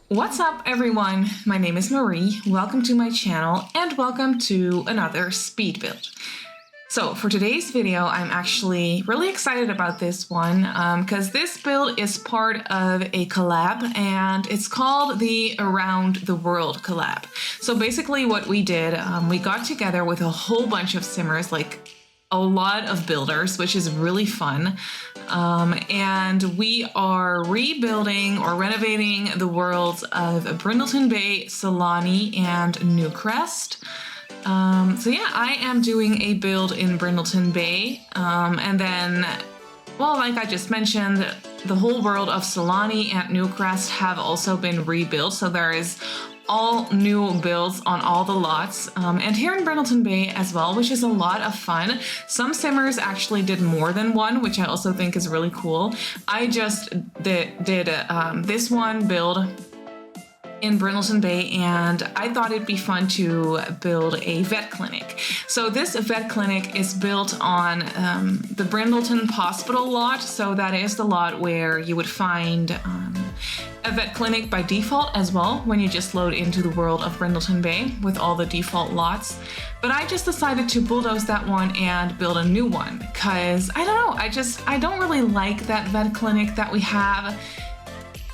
What's up everyone, my name is Marie, welcome to my channel and welcome to another speed build. So for today's video, I'm actually really excited about this one because this build is part of a collab and it's called the Around the World collab. So basically what we did, we got together with a whole bunch of simmers, like a lot of builders, which is really fun. And we are rebuilding or renovating the worlds of Brindleton Bay, Solani, and Newcrest. So yeah, I am doing a build in Brindleton Bay, and then, well, like I just mentioned, the whole world of Solani and Newcrest have also been rebuilt, so there is all new builds on all the lots, and here in Brindleton Bay as well, which is a lot of fun. Some simmers actually did more than one, which I also think is really cool. I just did this one build in Brindleton Bay, and I thought it'd be fun to build a vet clinic. So this vet clinic is built on the Brindleton Hospital lot, so that is the lot where you would find a vet clinic by default as well when you just load into the world of Brindleton Bay with all the default lots. But I just decided to bulldoze that one and build a new one because I don't know, I don't really like that vet clinic that we have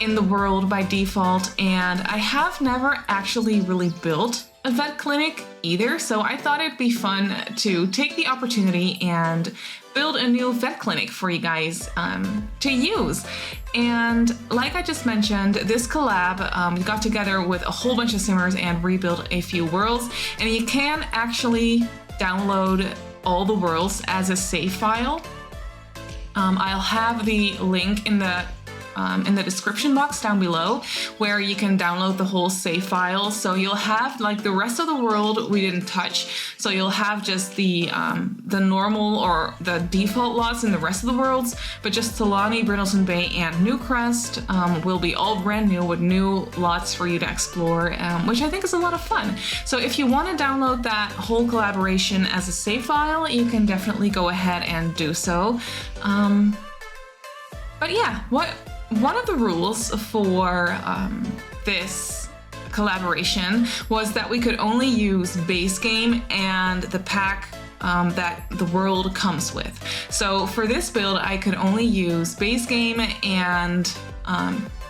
in the world by default, and I have never actually really built a vet clinic either, so I thought it'd be fun to take the opportunity and build a new vet clinic for you guys to use. And like I just mentioned, this collab, we got together with a whole bunch of simmers and rebuilt a few worlds, and you can actually download all the worlds as a save file. I'll have the link in the description box down below where you can download the whole save file. So you'll have like the rest of the world we didn't touch. So you'll have just the normal or the default lots in the rest of the worlds, but just Solani, Brindleton Bay, and Newcrest will be all brand new with new lots for you to explore, which I think is a lot of fun. So if you want to download that whole collaboration as a save file, you can definitely go ahead and do so. But yeah, one of the rules for this collaboration was that we could only use base game and the pack that the world comes with. So for this build, I could only use base game and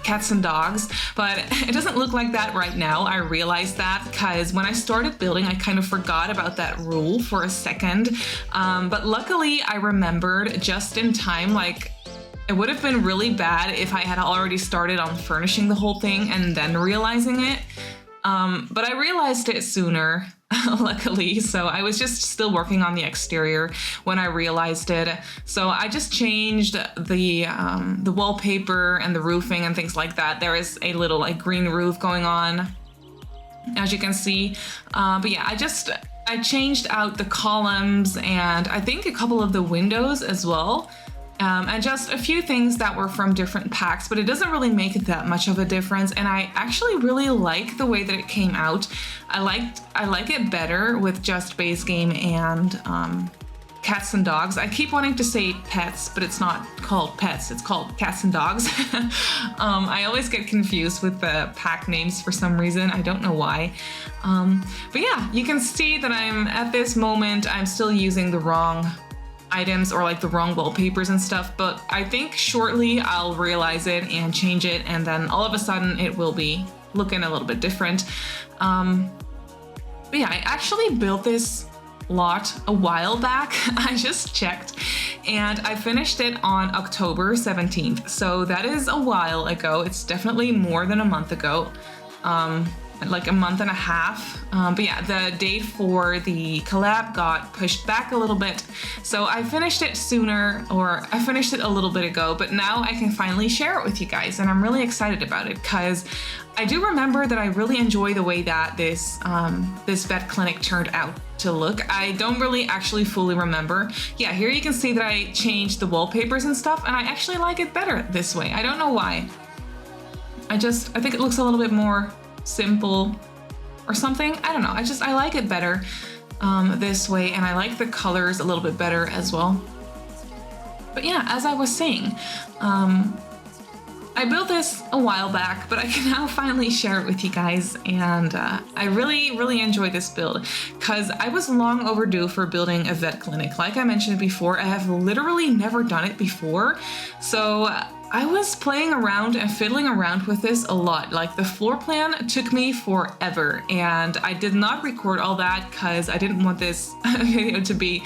cats and dogs, but it doesn't look like that right now. I realized that because when I started building, I kind of forgot about that rule for a second. But luckily I remembered just in time. Like, it would have been really bad if I had already started on furnishing the whole thing and then realizing it. But I realized it sooner, luckily. So I was just still working on the exterior when I realized it. So I just changed the wallpaper and the roofing and things like that. There is a little like green roof going on, as you can see. But yeah, I changed out the columns and I think a couple of the windows as well. And just a few things that were from different packs, but it doesn't really make that much of a difference. And I actually really like the way that it came out. I like it better with just base game and cats and dogs. I keep wanting to say pets, but it's not called pets, it's called cats and dogs. I always get confused with the pack names for some reason. I don't know why. But yeah, you can see that at this moment, I'm still using the wrong items or like the wrong wallpapers and stuff, but I think shortly I'll realize it and change it, and then all of a sudden it will be looking a little bit different. But yeah, I actually built this lot a while back. I just checked and I finished it on October 17th, so that is a while ago. It's definitely more than a month ago. Like a month and a half. But yeah, the date for the collab got pushed back a little bit. So I finished it sooner, or I finished it a little bit ago, but now I can finally share it with you guys. And I'm really excited about it because I do remember that I really enjoy the way that this vet clinic turned out to look. I don't really actually fully remember. Yeah, here you can see that I changed the wallpapers and stuff, and I actually like it better this way. I don't know why. I think it looks a little bit more simple or something. I don't know. I like it better this way, and I like the colors a little bit better as well. But yeah, as I was saying, I built this a while back, but I can now finally share it with you guys, and I really enjoyed this build because I was long overdue for building a vet clinic. Like I mentioned before, I have literally never done it before, so I was playing around and fiddling around with this a lot. Like the floor plan took me forever, and I did not record all that because I didn't want this video to be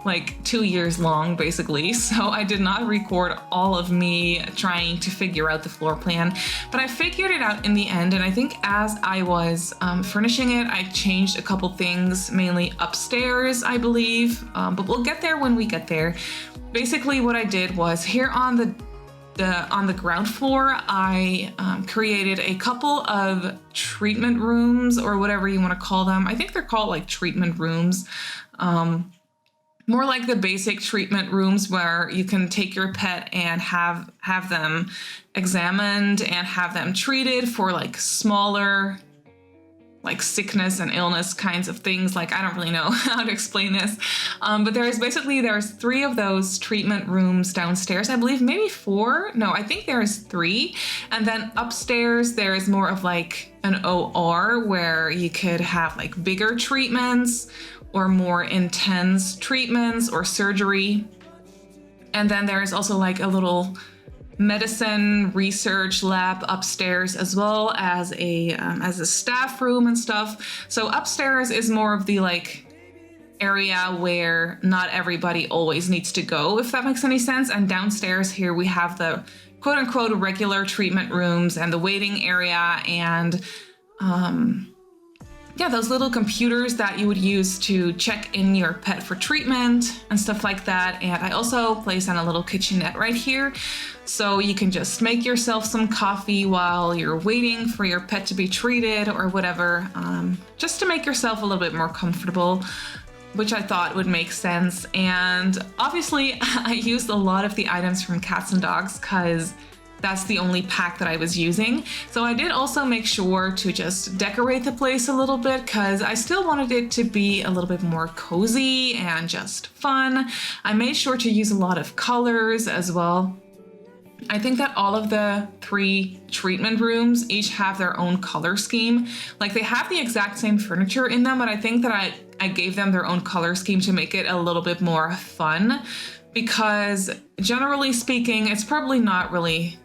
like 2 years long basically, so I did not record all of me trying to figure out the floor plan, but I figured it out in the end. And I think as I was furnishing it, I changed a couple things, mainly upstairs I believe, but we'll get there when we get there. Basically what I did was here on the ground floor, I created a couple of treatment rooms, or whatever you want to call them. I think they're called like treatment rooms. More like the basic treatment rooms where you can take your pet and have them examined and have them treated for like smaller, like sickness and illness kinds of things. Like, I don't really know how to explain this, but there's 3 of those treatment rooms downstairs. I believe maybe 4. No, I think there's 3. And then upstairs there is more of like an OR where you could have like bigger treatments or more intense treatments or surgery. And then there is also like a little medicine research lab upstairs, as well as a staff room and stuff. So upstairs is more of the like area where not everybody always needs to go, if that makes any sense. And downstairs here we have the quote unquote regular treatment rooms and the waiting area, and yeah, those little computers that you would use to check in your pet for treatment and stuff like that. And I also placed on a little kitchenette right here, so you can just make yourself some coffee while you're waiting for your pet to be treated or whatever, just to make yourself a little bit more comfortable, which I thought would make sense. And obviously I used a lot of the items from Cats and Dogs because that's the only pack that I was using. So I did also make sure to just decorate the place a little bit because I still wanted it to be a little bit more cozy and just fun. I made sure to use a lot of colors as well. I think that all of the 3 treatment rooms each have their own color scheme. Like they have the exact same furniture in them, but I think that I gave them their own color scheme to make it a little bit more fun, because generally speaking, it's probably not really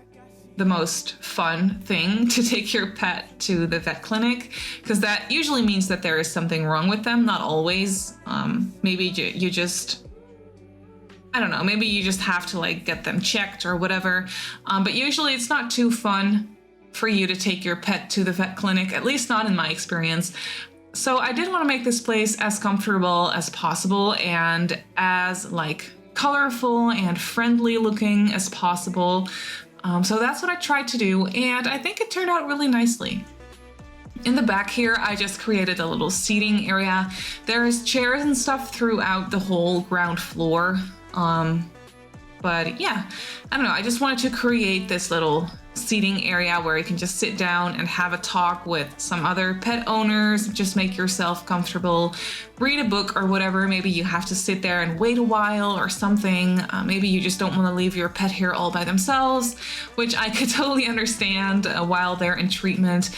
the most fun thing to take your pet to the vet clinic, because that usually means that there is something wrong with them. Not always. Maybe you just, I don't know, maybe you just have to like get them checked or whatever. But usually it's not too fun for you to take your pet to the vet clinic, at least not in my experience. So I did want to make this place as comfortable as possible and as like colorful and friendly looking as possible. So that's what I tried to do, and I think it turned out really nicely. In the back here, I just created a little seating area. There's chairs and stuff throughout the whole ground floor. But yeah, I don't know, I just wanted to create this little seating area where you can just sit down and have a talk with some other pet owners, just make yourself comfortable, read a book or whatever. Maybe you have to sit there and wait a while or something. Maybe you just don't want to leave your pet here all by themselves, which I could totally understand while they're in treatment.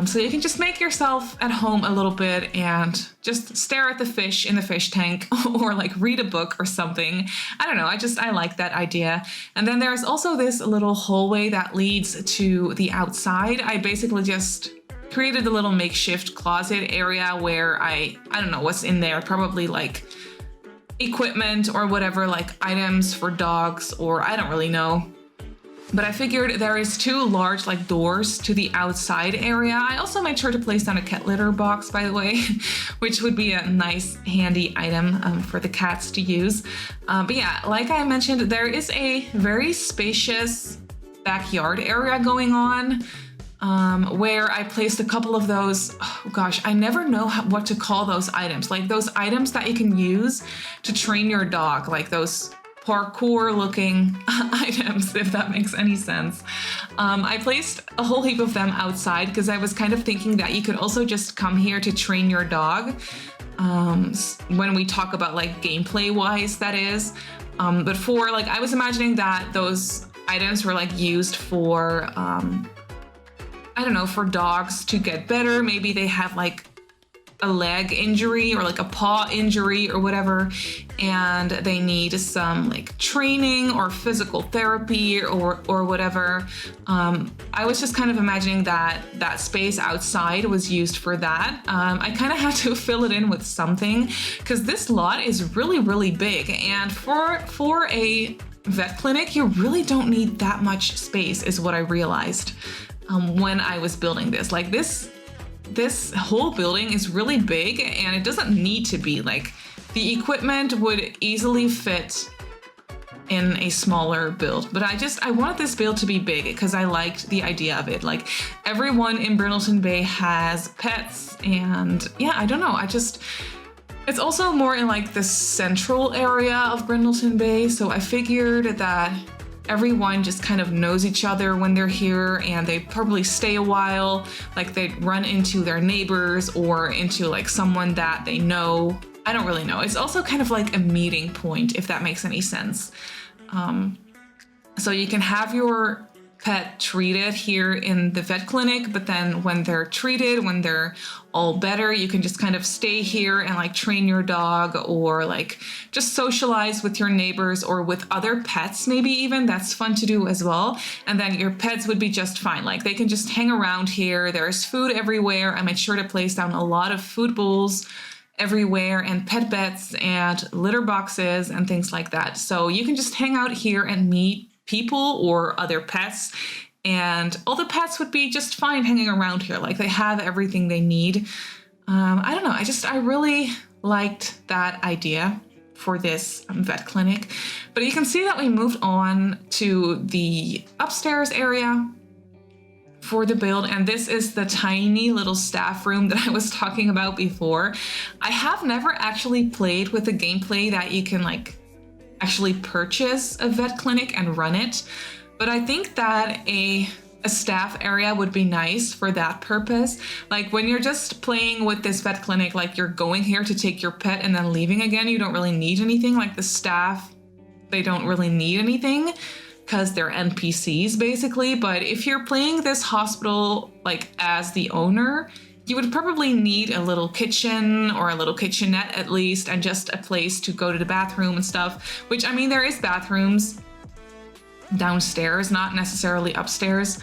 So you can just make yourself at home a little bit and just stare at the fish in the fish tank or like read a book or something. I don't know, I like that idea. And then there's also this little hallway that leads to the outside. I basically just created a little makeshift closet area where I don't know what's in there, probably like equipment or whatever, like items for dogs, or I don't really know. But I figured there is 2 large like doors to the outside area. I also made sure to place down a cat litter box, by the way, which would be a nice handy item for the cats to use. But yeah, like I mentioned, there is a very spacious backyard area going on, where I placed a couple of those, oh gosh, I never know what to call those items. Like those items that you can use to train your dog, like those parkour looking items, if that makes any sense. I placed a whole heap of them outside because I was kind of thinking that you could also just come here to train your dog. when we talk about like gameplay wise, that is. But for like, I was imagining that those items were like used for, I don't know, for dogs to get better. Maybe they have like a leg injury or like a paw injury or whatever, and they need some like training or physical therapy or whatever. I was just kind of imagining that that space outside was used for that. I kind of had to fill it in with something because this lot is really, really big, and for a vet clinic, you really don't need that much space, is what I realized when I was building this. Like this whole building is really big, and it doesn't need to be. Like, the equipment would easily fit in a smaller build, but I wanted this build to be big because I liked the idea of it. Like, everyone in Brindleton Bay has pets, and yeah, I don't know, it's also more in like the central area of Brindleton Bay, so I figured that everyone just kind of knows each other when they're here, and they probably stay a while. Like, they'd run into their neighbors or into like someone that they know. I don't really know. It's also kind of like a meeting point, if that makes any sense. So you can have your pet treated here in the vet clinic, but then when they're treated, when they're all better, you can just kind of stay here and like train your dog, or like just socialize with your neighbors or with other pets, maybe even. That's fun to do as well. And then your pets would be just fine. Like, they can just hang around here. There's food everywhere. I made sure to place down a lot of food bowls everywhere, and pet beds and litter boxes and things like that. So you can just hang out here and meet people or other pets, and all the pets would be just fine hanging around here. Like, they have everything they need. I don't know, I really liked that idea for this vet clinic. But you can see that we moved on to the upstairs area for the build, and this is the tiny little staff room that I was talking about before. I have never actually played with the gameplay that you can like actually purchase a vet clinic and run it, but I think that a staff area would be nice for that purpose. Like, when you're just playing with this vet clinic, like you're going here to take your pet and then leaving again, you don't really need anything. Like, the staff, they don't really need anything because they're NPCs basically. But if you're playing this hospital like as the owner, you would probably need a little kitchen or a little kitchenette at least, and just a place to go to the bathroom and stuff, which, I mean, there is bathrooms downstairs, not necessarily upstairs.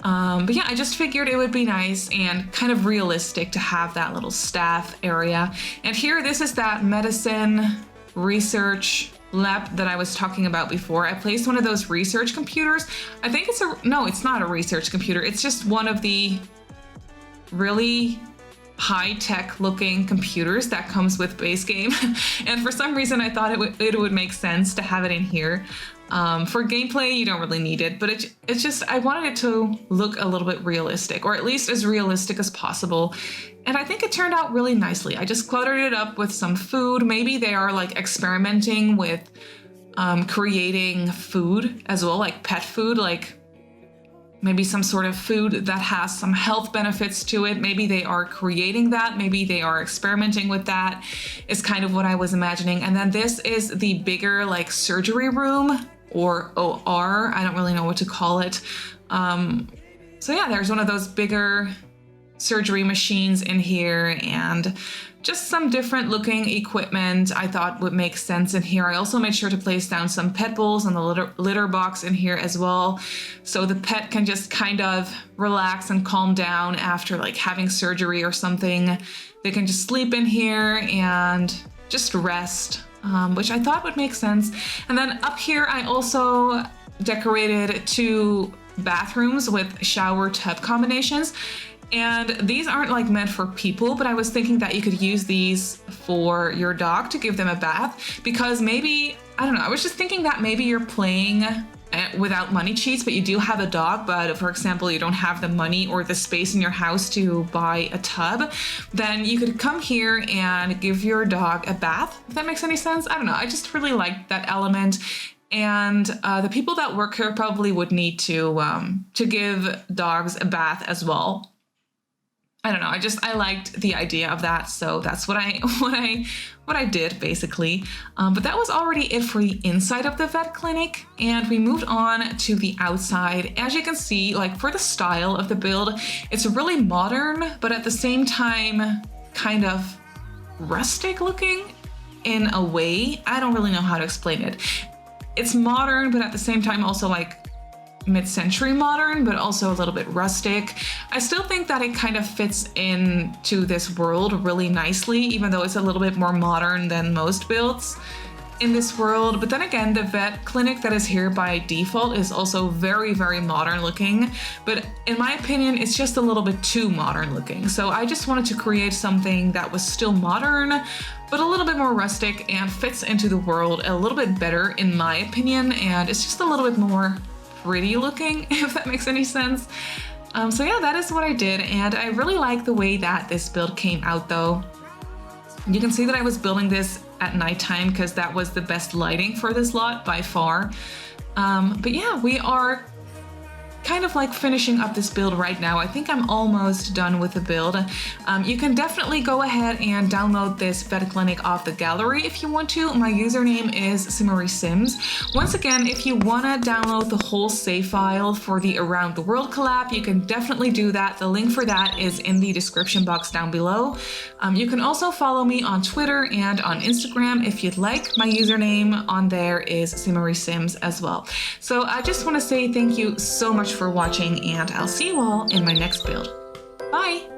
But yeah, I just figured it would be nice and kind of realistic to have that little staff area. And here, this is that medicine research lab that I was talking about before. I placed one of those research computers. I think no, it's not a research computer. It's just one of the really high-tech looking computers that comes with base game. And for some reason I thought it would make sense to have it in here. For gameplay, you don't really need it, but it's just, I wanted it to look a little bit realistic, or at least as realistic as possible. And I think it turned out really nicely. I just cluttered it up with some food. Maybe they are like experimenting with creating food as well, like pet food, like maybe some sort of food that has some health benefits to it. Maybe they are creating that. Maybe they are experimenting with that, is kind of what I was imagining. And then this is the bigger like surgery room, or OR. I don't really know what to call it. So yeah, there's one of those bigger surgery machines in here, and just some different looking equipment I thought would make sense in here. I also made sure to place down some pet bowls and the litter box in here as well, so the pet can just kind of relax and calm down after like having surgery or something. They can just sleep in here and just rest, which I thought would make sense. And then up here, I also decorated 2 bathrooms with shower tub combinations. And these aren't like meant for people, but I was thinking that you could use these for your dog to give them a bath, because maybe, I don't know, I was just thinking that maybe you're playing without money cheats, but you do have a dog, but for example, you don't have the money or the space in your house to buy a tub, then you could come here and give your dog a bath, if that makes any sense. I don't know, I just really liked that element. And the people that work here probably would need to give dogs a bath as well. I don't know. I liked the idea of that, so that's what I did basically. But that was already it for the inside of the vet clinic, and we moved on to the outside. As you can see, like for the style of the build, it's really modern, but at the same time, kind of rustic looking in a way. I don't really know how to explain it. It's modern, but at the same time also like mid-century modern, but also a little bit rustic. I still think that it kind of fits into this world really nicely, even though it's a little bit more modern than most builds in this world. But then again, the vet clinic that is here by default is also very, very modern looking. But in my opinion, it's just a little bit too modern looking. So I just wanted to create something that was still modern, but a little bit more rustic and fits into the world a little bit better in my opinion. And it's just a little bit more pretty looking, if that makes any sense. So yeah, that is what I did, and I really like the way that this build came out though. You can see that I was building this at nighttime because that was the best lighting for this lot by far. But yeah, we are kind of like finishing up this build right now. I think I'm almost done with the build. You can definitely go ahead and download this vet clinic off the gallery if you want to. My username is simmarysims. Once again, if you want to download the whole save file for the Around the World collab, you can definitely do that. The link for that is in the description box down below. You can also follow me on Twitter and on Instagram if you'd like. My username on there is simmarysims as well. So I just want to say thank you so much for watching, and I'll see you all in my next build. Bye!